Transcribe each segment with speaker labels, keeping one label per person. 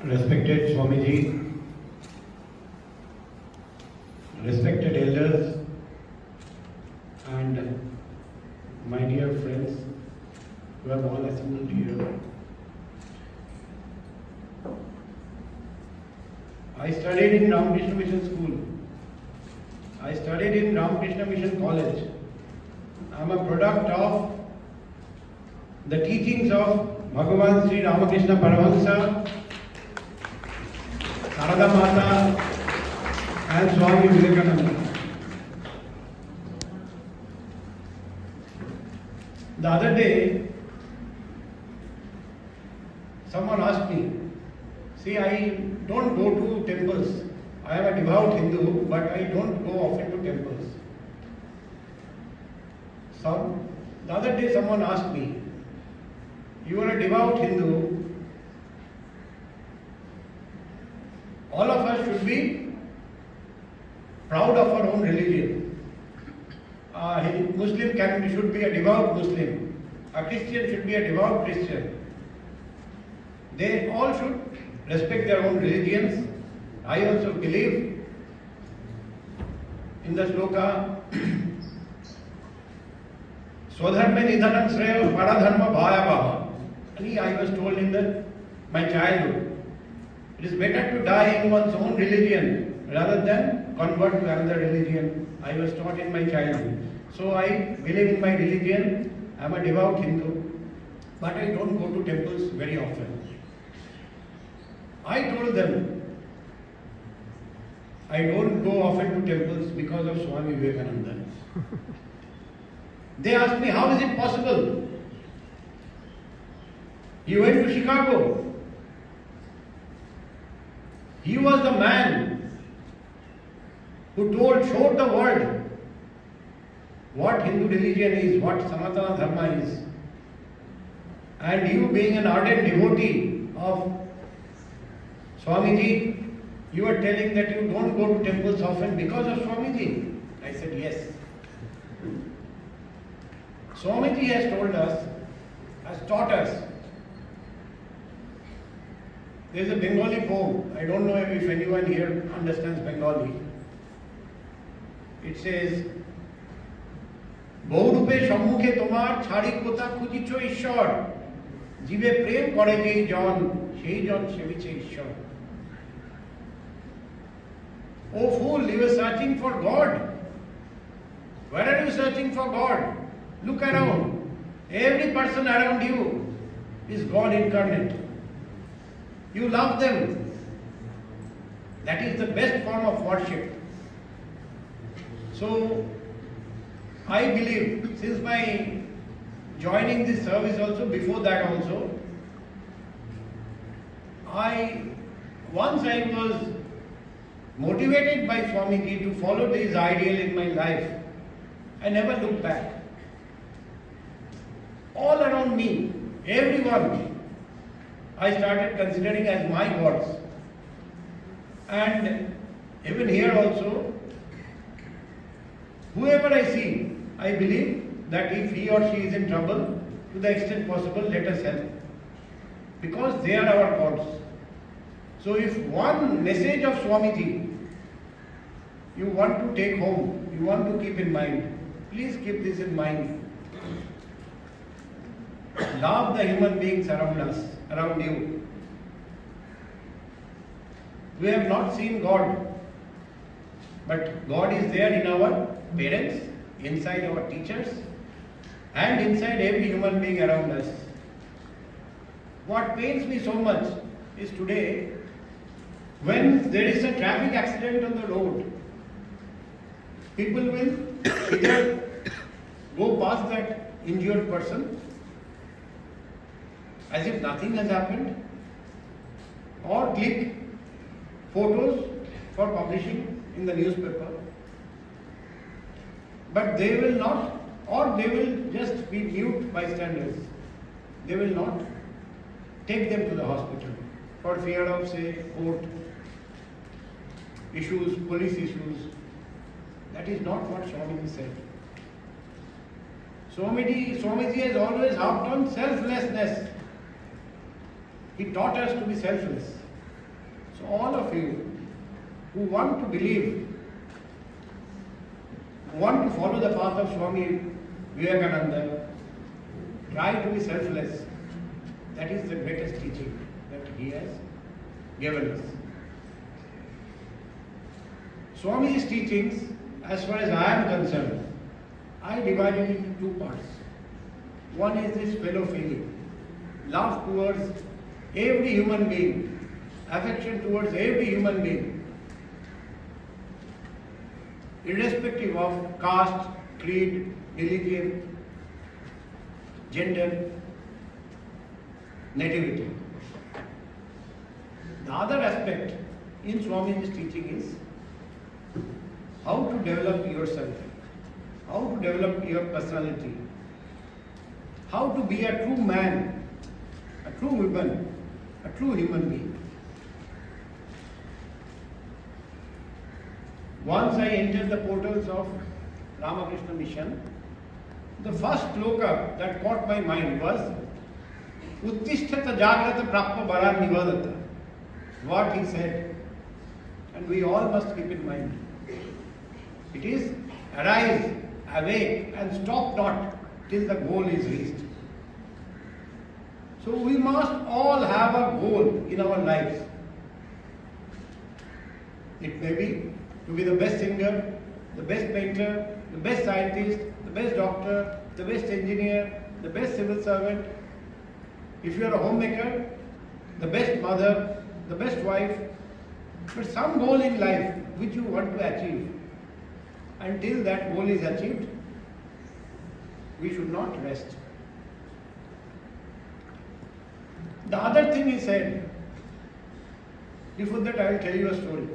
Speaker 1: Respected Swamiji, respected elders, and my dear friends who have all assembled here. I studied in Ramakrishna Mission School. I studied in Ramakrishna Mission College. I am a product of the teachings of Bhagavan Sri Ramakrishna Paramahansa, Sarada Mata, and Swami Vivekananda. The other day, someone asked me, see, I don't go to temples. I am a devout Hindu, but I don't go often to temples. The other day someone asked me, you are a devout Hindu, all of us should be proud of our own religion. A Muslim should be a devout Muslim. A Christian should be a devout Christian. They all should respect their own religions. I also believe in the sloka Swadharma nidhanam sreya paradharma bhayavaha. I was told in my childhood, it is better to die in one's own religion rather than convert to another religion. I was taught in my childhood. So I believe in my religion. I am a devout Hindu, but I don't go to temples very often. I told them, I don't go often to temples because of Swami Vivekananda. They asked me, how is it possible? He went to Chicago. He was the man who showed the world what Hindu religion is, what Sanatana Dharma is. And you being an ardent devotee of Swamiji, you are telling that you don't go to temples often because of Swamiji. I said yes. Swamiji has told us, has taught us. There is a Bengali poem. I don't know if anyone here understands Bengali. It says, বহুরূপে সম্মুখে তোমার ছাড়ি কোথা খুঁজিছ ঈশ্বর জীবে প্রেম করে যেই জন সেই জন সেবিছে ঈশ্বর. Oh fool, you are searching for God. Where are you searching for God? Look around. Every person around you is God incarnate. You love them. That is the best form of worship. So, I believe, since my joining this service also, before that also, once I was motivated by Swamiji to follow this ideal in my life, I never looked back. All around me, everyone, I started considering as my gods. And even here also, whoever I see, I believe that if he or she is in trouble, to the extent possible, let us help. Because they are our gods. So if one message of Swamiji you want to take home, you want to keep in mind, please keep this in mind. Love the human beings around us, around you. We have not seen God, but God is there in our parents, inside our teachers, and inside every human being around us. What pains me so much is today, when there is a traffic accident on the road, people will either go past that injured person as if nothing has happened, or click photos for publishing in the newspaper. But they will not, or they will just be mute bystanders. They will not take them to the hospital for fear of, say, court issues, police issues. That is not what Swamiji said. Swamiji has always harped on selflessness. He taught us to be selfless. So all of you who want to believe, who want to follow the path of Swami Vivekananda, try to be selfless. That is the greatest teaching that he has given us. Swami's teachings, as far as I am concerned, I divide it into two parts. One is this fellow feeling, love towards every human being, affection towards every human being, irrespective of caste, creed, religion, gender, nativity. The other aspect in Swami's teaching is how to develop yourself, how to develop your personality, how to be a true man, a true woman, a true human being. Once I entered the portals of Ramakrishna Mission, the first shloka that caught my mind was Uttishtata Jagrata Prappa Bara Nivadata. What he said, and we all must keep in mind. It is arise, awake, and stop not till the goal is reached. So we must all have a goal in our lives. It may be to be the best singer, the best painter, the best scientist, the best doctor, the best engineer, the best civil servant. If you are a homemaker, the best mother, the best wife, but some goal in life which you want to achieve. Until that goal is achieved, we should not rest. The other thing he said, before that I will tell you a story.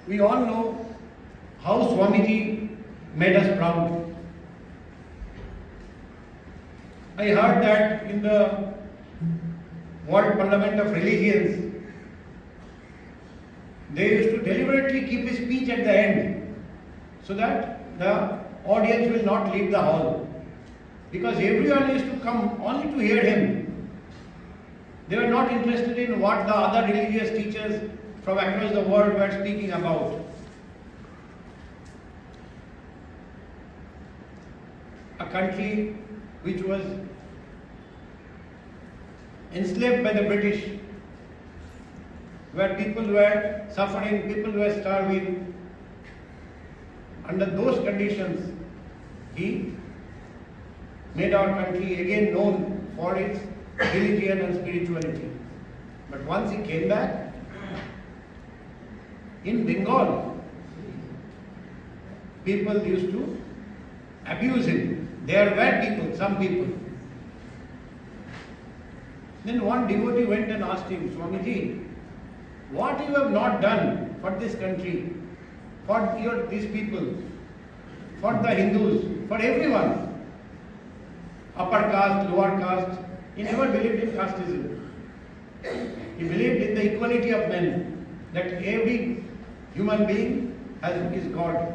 Speaker 1: We all know how Swamiji made us proud. I heard that in the World Parliament of Religions, they used to deliberately keep his speech at the end so that the audience will not leave the hall. Because everyone used to come only to hear him. They were not interested in what the other religious teachers from across the world were speaking about. A country which was enslaved by the British, where people were suffering, people were starving. Under those conditions, he made our country again known for its religion and spirituality. But once he came back, in Bengal, people used to abuse him. There were people, some people. Then one devotee went and asked him, Swamiji, what you have not done for this country, for these people, for the Hindus, for everyone, upper caste, lower caste. He never believed in casteism. He believed in the equality of men, that every human being is God.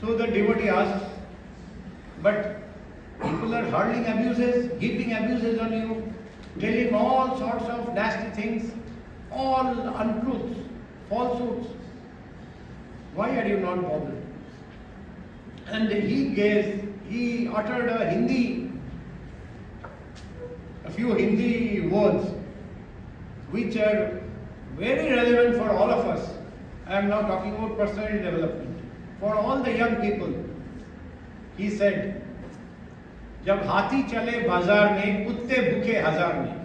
Speaker 1: So the devotee asked, but people are hurling abuses, heaping abuses on you, telling all sorts of nasty things, all untruths, falsehoods. Why are you not bothered? And he uttered a few Hindi words which are very relevant for all of us. I am now talking about personality development. For all the young people, he said, जब हाथी चले बाजार में कुत्ते भूखे हजार में.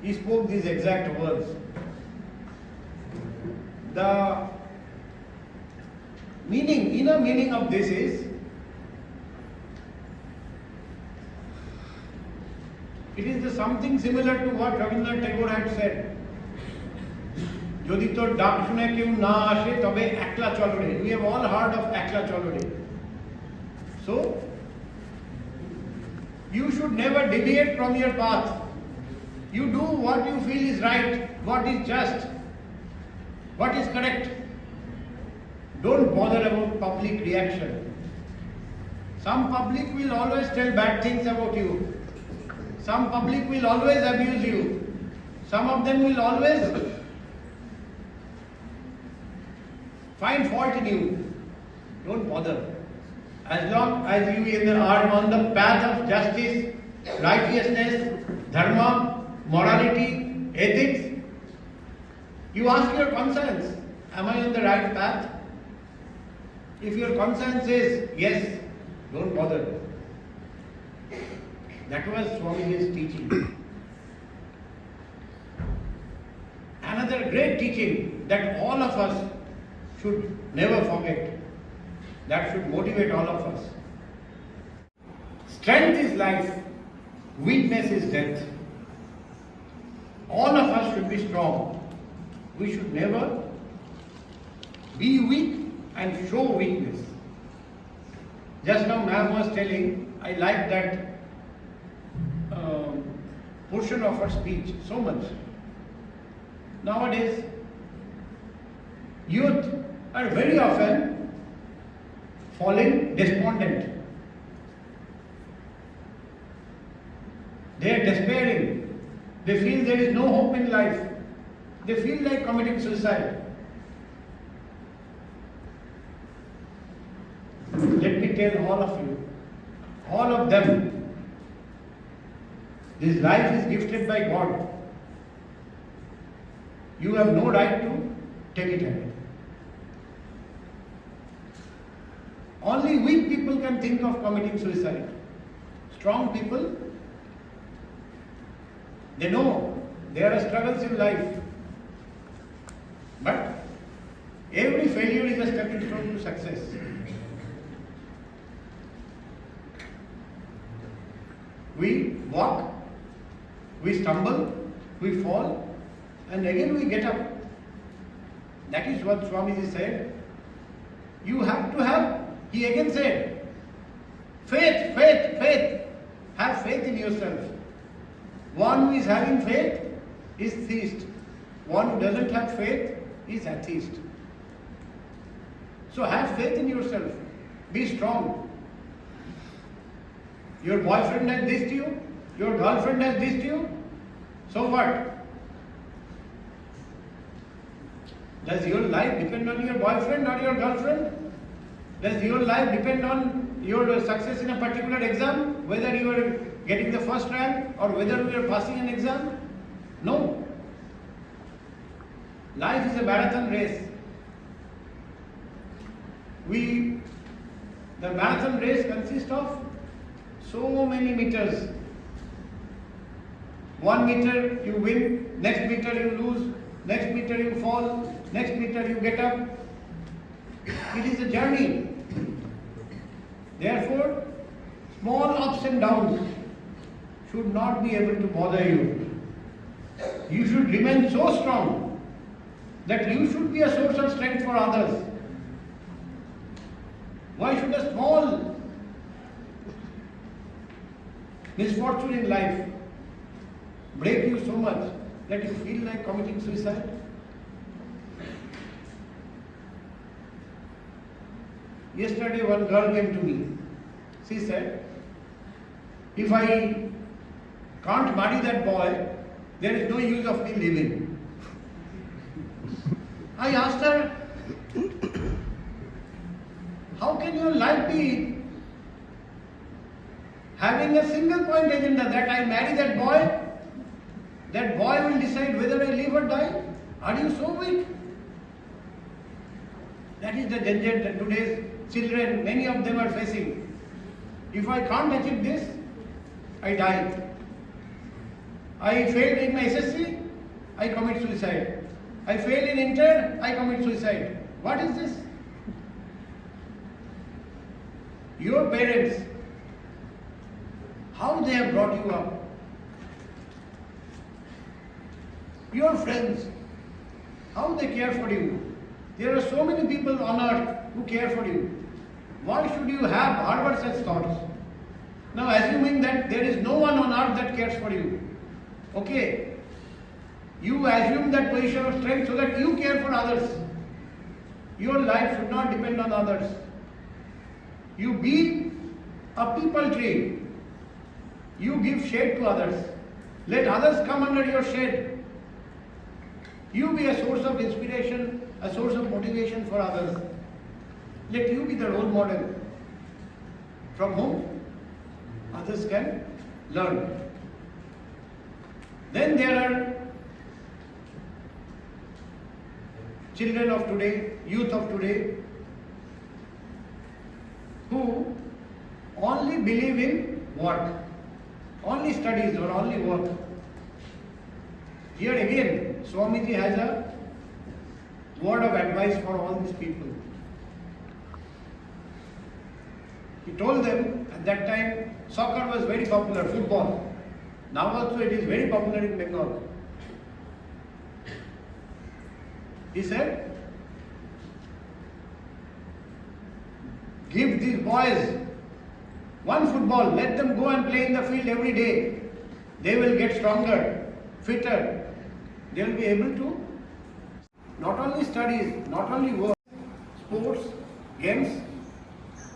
Speaker 1: He spoke these exact words. The inner meaning of this is, it is something similar to what Rabindranath Tagore had said. যদি তোর ডাক শুনে কেউ না আসে তবে একলা চলো রে. We have all heard of একলা চলো রে. So, you should never deviate from your path. You do what you feel is right, what is just, what is correct. Don't bother about public reaction. Some public will always tell bad things about you. Some public will always abuse you. Some of them will always find fault in you. Don't bother. As long as you are on the path of justice, righteousness, dharma, morality, ethics, you ask your conscience, am I on the right path? If your conscience says yes, don't bother. That was Swamiji's teaching. Another great teaching that all of us should never forget, that should motivate all of us. Strength is life, weakness is death. All of us should be strong. We should never be weak and show weakness. Just now ma'am was telling, I like that portion of her speech so much. Nowadays, youth are very often falling despondent. They are despairing. They feel there is no hope in life. They feel like committing suicide. Let me tell all of you, all of them, this life is gifted by God. You have no right to take it away. Only weak people can think of committing suicide. Strong people, they know there are struggles in life. But every failure is a stepping stone to success. We walk, we stumble, we fall, and again we get up. That is what Swamiji said. You have to have, he again said, faith, faith, faith. Have faith in yourself. One who is having faith is theist. One who doesn't have faith is atheist. So have faith in yourself. Be strong. Your boyfriend has dissed you, your girlfriend has dissed you, so what? Does your life depend on your boyfriend or your girlfriend? Does your life depend on your success in a particular exam? Whether you are getting the first rank or whether you are passing an exam? No. Life is a marathon race. The marathon race consists of so many meters. 1 meter you win, next meter you lose, next meter you fall, next meter you get up. It is a journey. Therefore, small ups and downs should not be able to bother you. You should remain so strong that you should be a source of strength for others. Why should a small misfortune in life break you so much that you feel like committing suicide? Yesterday one girl came to me. She said, if I can't marry that boy, there is no use of me living. I asked her, how can your life be having a single point agenda that I marry that boy will decide whether I live or die? Are you so weak? That is the danger that today's children, many of them are facing. If I can't achieve this, I die. I failed in my SSC, I commit suicide. I failed in Inter, I commit suicide. What is this? Your parents, how they have brought you up. Your friends, how they care for you. There are so many people on earth who care for you. Why should you harbor such thoughts? Now, assuming that there is no one on earth that cares for you, okay, you assume that position of strength so that you care for others. Your life should not depend on others. You be a people tree. You give shade to others. Let others come under your shade. You be a source of inspiration, a source of motivation for others. Let you be the role model from whom others can learn. Then there are children of today, youth of today, who only believe in work, only studies or only work. Here again, Swamiji has a word of advice for all these people. He told them at that time soccer was very popular, football. Now also it is very popular in Bengal. He said, give these boys one football, let them go and play in the field every day. They will get stronger, fitter. They will be able to not only studies, not only work, sports, games.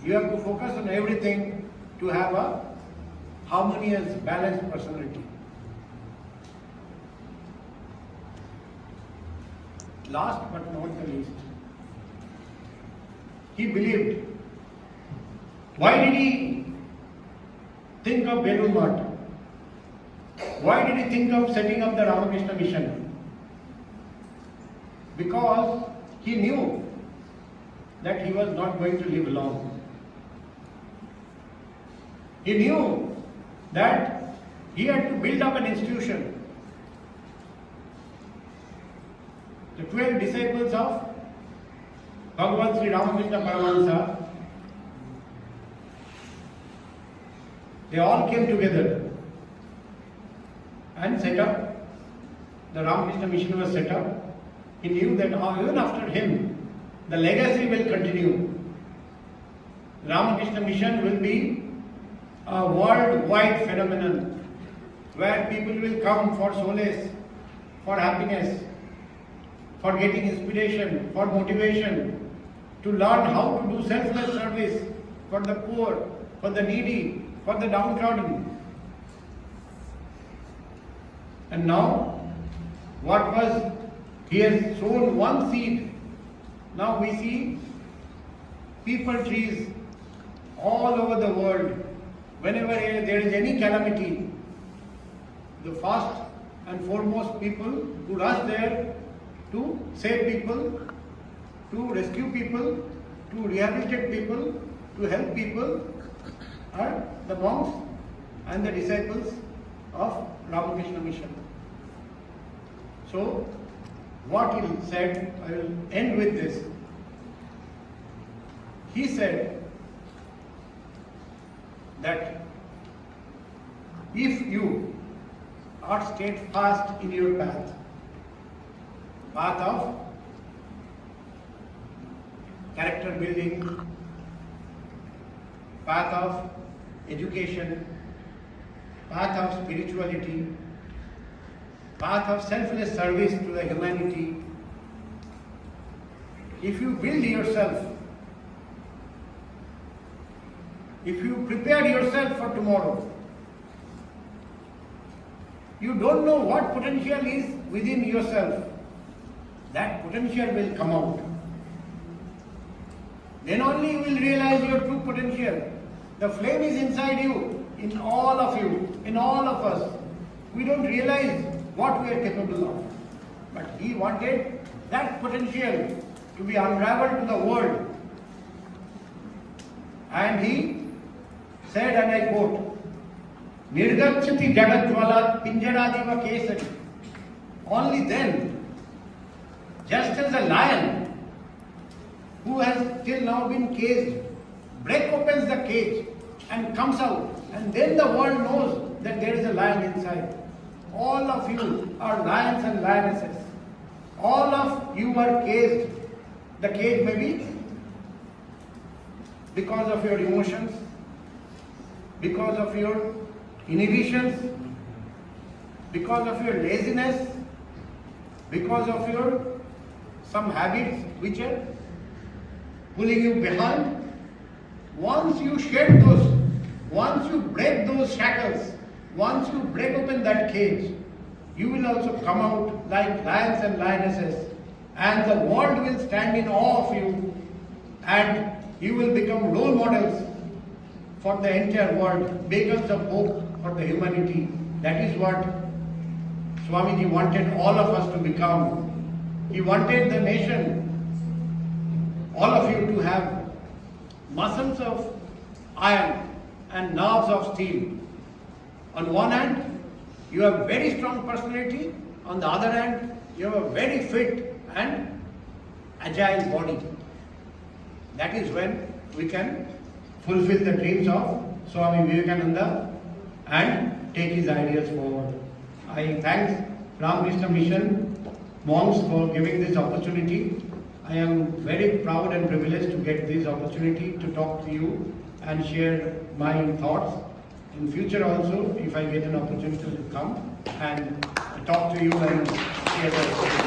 Speaker 1: You have to focus on everything to have a harmonious, balanced personality. Last but not the least, he believed. Why did he think of Belur Math? Why did he think of setting up the Ramakrishna Mission? Because he knew that he was not going to live long. He knew that he had to build up an institution. The 12 disciples of Bhagavan Sri Ramakrishna Paramahansa, they all came together and set up. The Ramakrishna Mission was set up. He knew that even after him, the legacy will continue. Ramakrishna Mission will be a worldwide phenomenon where people will come for solace, for happiness, for getting inspiration, for motivation, to learn how to do selfless service for the poor, for the needy, for the downtrodden. And now, what was, he has sown one seed. Now we see people trees all over the world. Whenever there is any calamity, the first and foremost people who rush there to save people, to rescue people, to rehabilitate people, to help people are the monks and the disciples of Ramakrishna Mission. So, what he said, I will end with this. He said that if you are steadfast in your path of character building, path of education, path of spirituality, path of selfless service to the humanity, if you build yourself, if you prepare yourself for tomorrow, you don't know what potential is within yourself. That potential will come out. Then only you will realize your true potential. The flame is inside you, in all of you, in all of us. We don't realize what we are capable of. But he wanted that potential to be unraveled to the world. And he said, and I quote, Nirgachati Jagadjvala Pinjaradiva Kesari. Only then, just as a lion who has till now been caged, opens the cage and comes out, and then the world knows that there is a lion inside. All of you are lions and lionesses. All of you are caged. The cage may be because of your emotions, because of your inhibitions, because of your laziness, because of your some habits which are pulling you behind. Once you shed those, once you break those shackles, once you break open that cage, you will also come out like lions and lionesses, and the world will stand in awe of you, and you will become role models for the entire world, beacons of hope for the humanity. That is what Swamiji wanted all of us to become. He wanted the nation, all of you, to have muscles of iron and nerves of steel. On one hand, you have very strong personality. On the other hand, you have a very fit and agile body. That is when we can fulfill the dreams of Swami Vivekananda and take his ideas forward. I thank Ramakrishna Mission monks for giving this opportunity. I am very proud and privileged to get this opportunity to talk to you and share my thoughts. In future also, if I get an opportunity to come and talk to you and share the